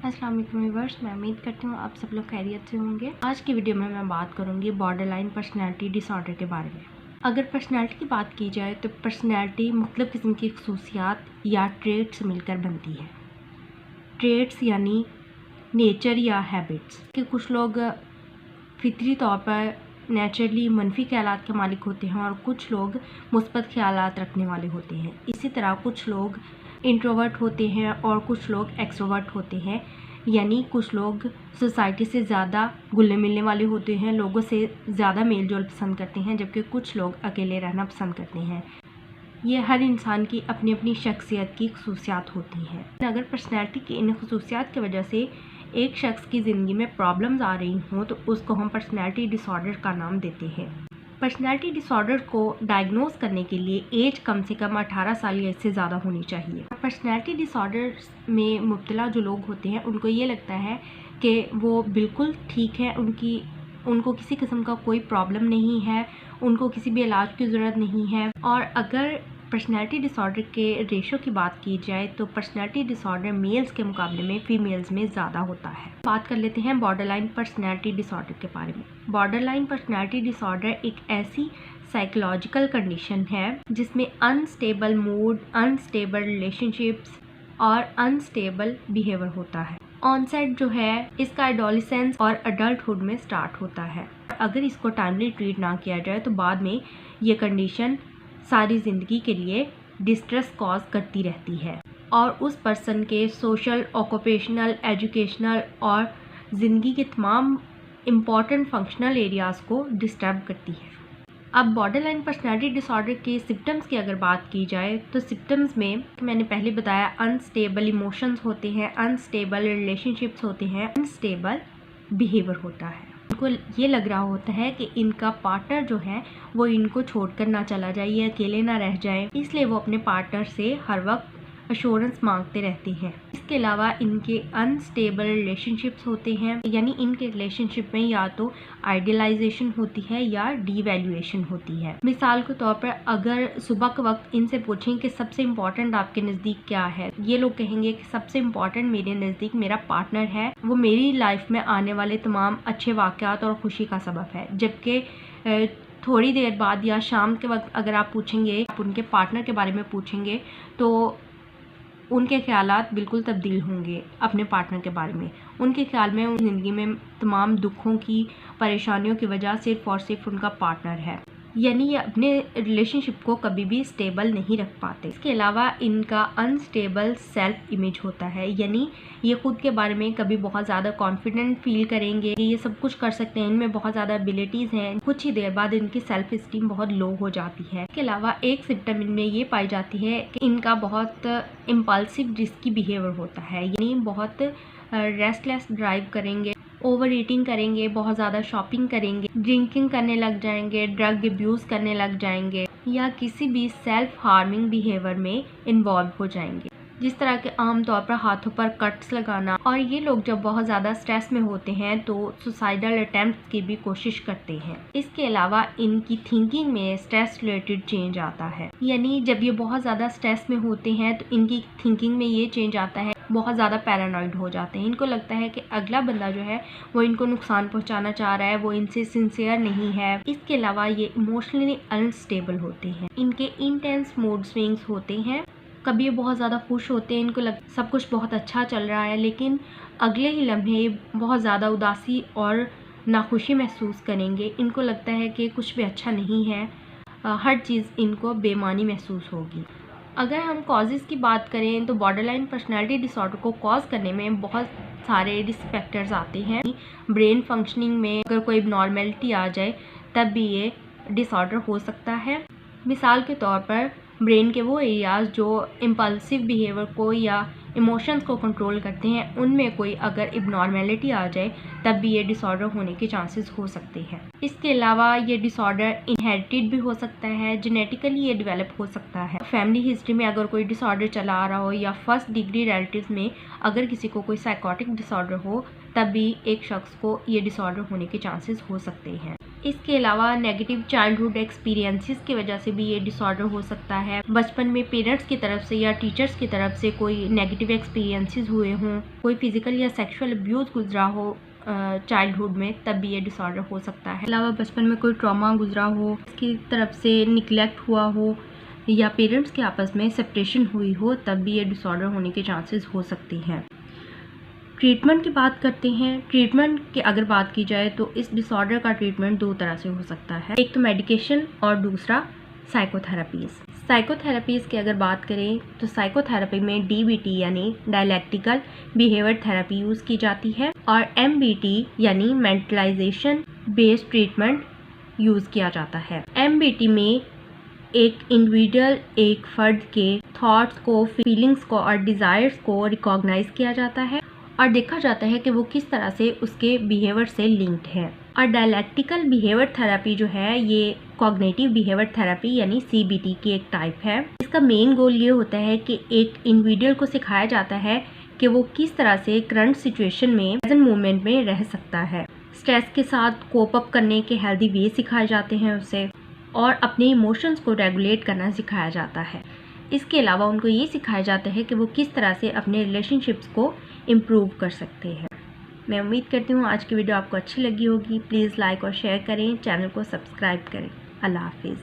अस्सलाम वालेकुम व्यूअर्स, मैं उम्मीद करती हूँ आप सब लोग खैरियत से होंगे। आज की वीडियो में मैं बात करूँगी बॉर्डरलाइन पर्सनैलिटी डिसऑर्डर के बारे में। अगर पर्सनैलिटी की बात की जाए तो पर्सनैलिटी मुख्तलिफ़ किस्म की खसूसियात या ट्रेट्स मिलकर बनती है। ट्रेट्स यानी नेचर या हैबिट्स कि कुछ लोग फितरी तौर पर नेचुरली मनफी ख्यालात के मालिक होते हैं और कुछ लोग मुस्बत ख्यालात रखने वाले होते हैं। इसी तरह कुछ लोग इंट्रोवर्ट होते हैं और कुछ लोग एक्सट्रोवर्ट होते हैं, यानी कुछ लोग सोसाइटी से ज़्यादा घुलने मिलने वाले होते हैं, लोगों से ज़्यादा मेल जोल पसंद करते हैं, जबकि कुछ लोग अकेले रहना पसंद करते हैं। ये हर इंसान की अपनी अपनी शख्सियत की खसूसियात होती हैं। अगर पर्सनैलिटी की इन खसूसियात की वजह से एक शख्स की ज़िंदगी में प्रॉब्लम्स आ रही हों तो उसको हम पर्सनैलिटी डिसऑर्डर का नाम देते हैं। पर्सनैलिटी डिसऑर्डर को डायग्नोज करने के लिए एज कम से कम 18 साल या इससे ज़्यादा होनी चाहिए। पर्सनैलिटी डिसऑर्डर में मुब्तला जो लोग होते हैं उनको ये लगता है कि वो बिल्कुल ठीक है, उनको किसी किस्म का कोई प्रॉब्लम नहीं है, उनको किसी भी इलाज की ज़रूरत नहीं है। और अगर पर्सनैलिटी डिसऑर्डर के रेशो की बात की जाए तो पर्सनैलिटी डिसऑर्डर मेल्स के मुकाबले में फ़ीमेल्स में ज़्यादा होता है। बात कर लेते हैं बॉर्डरलाइन पर्सनैलिटी डिसऑर्डर के बारे में। बॉर्डरलाइन पर्सनैलिटी डिसऑर्डर एक ऐसी साइकोलॉजिकल कंडीशन है जिसमें अनस्टेबल मूड, अनस्टेबल रिलेशनशिप्स और अनस्टेबल बिहेवियर होता है। ऑनसेट जो है इसका एडोलेसेंस और अडल्टहुड में स्टार्ट होता है। अगर इसको टाइमली ट्रीट ना किया जाए तो बाद में ये कंडीशन सारी ज़िंदगी के लिए डिस्ट्रेस कॉज करती रहती है और उस पर्सन के सोशल, ऑक्यूपेशनल, एजुकेशनल और ज़िंदगी के तमाम इम्पॉर्टेंट फंक्शनल एरियाज़ को डिस्टर्ब करती है। अब बॉर्डरलाइन पर्सनैलिटी डिसऑर्डर के सिम्टम्स की अगर बात की जाए तो सिम्टम्स में मैंने पहले बताया अनस्टेबल इमोशंस होते हैं, अनस्टेबल रिलेशनशिप्स होते हैं, अनस्टेबल बिहेवियर होता है। उनको ये लग रहा होता है कि इनका पार्टनर जो है वो इनको छोड़कर ना चला जाए, ये अकेले ना रह जाए, इसलिए वो अपने पार्टनर से हर वक्त अश्योरेंस मांगते रहते हैं। इसके अलावा इनके अनस्टेबल रिलेशनशिप्स होते हैं, यानी इनके रिलेशनशिप में या तो आइडियलाइजेशन होती है या डीवैल्यूएशन होती है। मिसाल के तौर पर अगर सुबह के वक्त इनसे पूछें कि सबसे इम्पोर्टेंट आपके नज़दीक क्या है, ये लोग कहेंगे कि सबसे इम्पोर्टेंट मेरे नज़दीक मेरा पार्टनर है, वो मेरी लाइफ में आने वाले तमाम अच्छे वाक़यात और खुशी का सबब है। जबकि थोड़ी देर बाद या शाम के वक्त अगर आप पूछेंगे, आप उनके पार्टनर के बारे में पूछेंगे तो उनके ख़यालात बिल्कुल तब्दील होंगे अपने पार्टनर के बारे में। उनके ख़्याल में उन ज़िंदगी में तमाम दुखों की, परेशानियों की वजह सिर्फ़ और सिर्फ उनका पार्टनर है, यानी ये अपने रिलेशनशिप को कभी भी स्टेबल नहीं रख पाते। इसके अलावा इनका अनस्टेबल सेल्फ इमेज होता है, यानी ये ख़ुद के बारे में कभी बहुत ज़्यादा कॉन्फिडेंट फील करेंगे, ये सब कुछ कर सकते हैं, इनमें बहुत ज़्यादा एबिलिटीज़ हैं, कुछ ही देर बाद इनकी सेल्फ इस्टीम बहुत लो हो जाती है। इसके अलावा एक सिम्टम इनमें ये पाई जाती है कि इनका बहुत इम्पल्सिव रिस्की बिहेवियर होता है, यानी बहुत रेस्टलेस ड्राइव करेंगे, ओवर ईटिंग करेंगे, बहुत ज़्यादा शॉपिंग करेंगे, ड्रिंकिंग करने लग जाएंगे, ड्रग अब्यूज़ करने लग जाएंगे या किसी भी सेल्फ हार्मिंग बिहेवियर में इन्वॉल्व हो जाएंगे, जिस तरह के आम तौर पर हाथों पर कट्स लगाना। और ये लोग जब बहुत ज़्यादा स्ट्रेस में होते हैं तो सुसाइडल अटेम्प्ट की भी कोशिश करते हैं। इसके अलावा इनकी थिंकिंग में स्ट्रेस रिलेटेड चेंज आता है, यानी जब ये बहुत ज़्यादा स्ट्रेस में होते हैं तो इनकी थिंकिंग में ये चेंज आता है, बहुत ज़्यादा पैरानॉइड हो जाते हैं। इनको लगता है कि अगला बंदा जो है वो इनको नुकसान पहुंचाना चाह रहा है, वो इनसे सिंसियर नहीं है। इसके अलावा ये इमोशनली अनस्टेबल होते हैं, इनके इंटेंस मूड स्विंग्स होते हैं। कभी ये बहुत ज़्यादा खुश होते हैं, इनको सब कुछ बहुत अच्छा चल रहा है, लेकिन अगले ही लम्हे बहुत ज़्यादा उदासी और नाखुशी महसूस करेंगे। इनको लगता है कि कुछ भी अच्छा नहीं है, हर चीज़ इनको बेमानी महसूस होगी। अगर हम कॉजेज़ की बात करें तो बॉर्डरलाइन पर्सनैलिटी डिसऑर्डर को कॉज करने में बहुत सारे रिस्क फैक्टर्स आते हैं। ब्रेन फंक्शनिंग में अगर कोई नॉर्मेलिटी आ जाए तब भी ये डिसऑर्डर हो सकता है। मिसाल के तौर पर ब्रेन के वो एरियाज़ जो इम्पल्सिव बिहेवियर को या इमोशंस को कंट्रोल करते हैं, उनमें कोई अगर इबनॉर्मेलिटी आ जाए तब भी ये डिसऑर्डर होने के चांसेस हो सकते हैं। इसके अलावा ये डिसऑर्डर इनहेरिटेड भी हो सकता है, जेनेटिकली ये डेवलप हो सकता है। फैमिली हिस्ट्री में अगर कोई डिसऑर्डर चला आ रहा हो या फर्स्ट डिग्री रिलेटिव्स में अगर किसी को कोई साइकोटिक डिसऑर्डर हो तब भी एक शख्स को ये डिसऑर्डर होने के चांसेस हो सकते हैं। इसके अलावा नेगेटिव चाइल्डहुड एक्सपीरियंसेस की वजह से भी ये डिसऑर्डर हो सकता है। बचपन में पेरेंट्स की तरफ से या टीचर्स की तरफ से कोई नेगेटिव एक्सपीरियंसेस हुए हों, कोई फिजिकल या सेक्सुअल अब्यूज़ गुजरा हो चाइल्डहुड में, तब भी ये डिसऑर्डर हो सकता है। अलावा बचपन में कोई ट्रॉमा गुजरा हो, इसकी तरफ से निग्लेक्ट हुआ हो या पेरेंट्स के आपस में सेपरेशन हुई हो, तब भी ये डिसऑर्डर होने के चांसेस हो सकती हैं। ट्रीटमेंट की बात करते हैं। ट्रीटमेंट की अगर बात की जाए तो इस डिसऑर्डर का ट्रीटमेंट दो तरह से हो सकता है, एक तो मेडिकेशन और दूसरा साइकोथेरेपीज़। साइकोथेरेपीज़ की अगर बात करें तो साइकोथेरेपी में DBT यानी डायलैक्टिकल बिहेवियर थेरेपी यूज़ की जाती है और MBT यानी मेंटलाइजेशन बेस्ड ट्रीटमेंट यूज़ किया जाता है। MBT में एक इंडिविजुअल, एक फर्द के थॉट्स को, फीलिंग्स को और डिज़ायर्स को रिकॉग्नाइज किया जाता है और देखा जाता है कि वो किस तरह से उसके बिहेवियर से लिंक्ड है। और डायलैक्टिकल बिहेवियर थेरेपी जो है ये कॉग्निटिव बिहेवियर थेरेपी यानी CBT की एक टाइप है। इसका मेन गोल ये होता है कि एक इंडिविजुअल को सिखाया जाता है कि वो किस तरह से करंट सिचुएशन में, प्रेजेंट मोमेंट में रह सकता है। स्ट्रेस के साथ कोप अप करने के हेल्दी वे सिखाए जाते हैं उसे, और अपने इमोशंस को रेगुलेट करना सिखाया जाता है। इसके अलावा उनको ये सिखाया जाता है कि वो किस तरह से अपने रिलेशनशिप्स को इम्प्रूव कर सकते हैं। मैं उम्मीद करती हूँ आज की वीडियो आपको अच्छी लगी होगी। प्लीज़ लाइक और शेयर करें, चैनल को सब्सक्राइब करें। अल्लाह हाफिज़।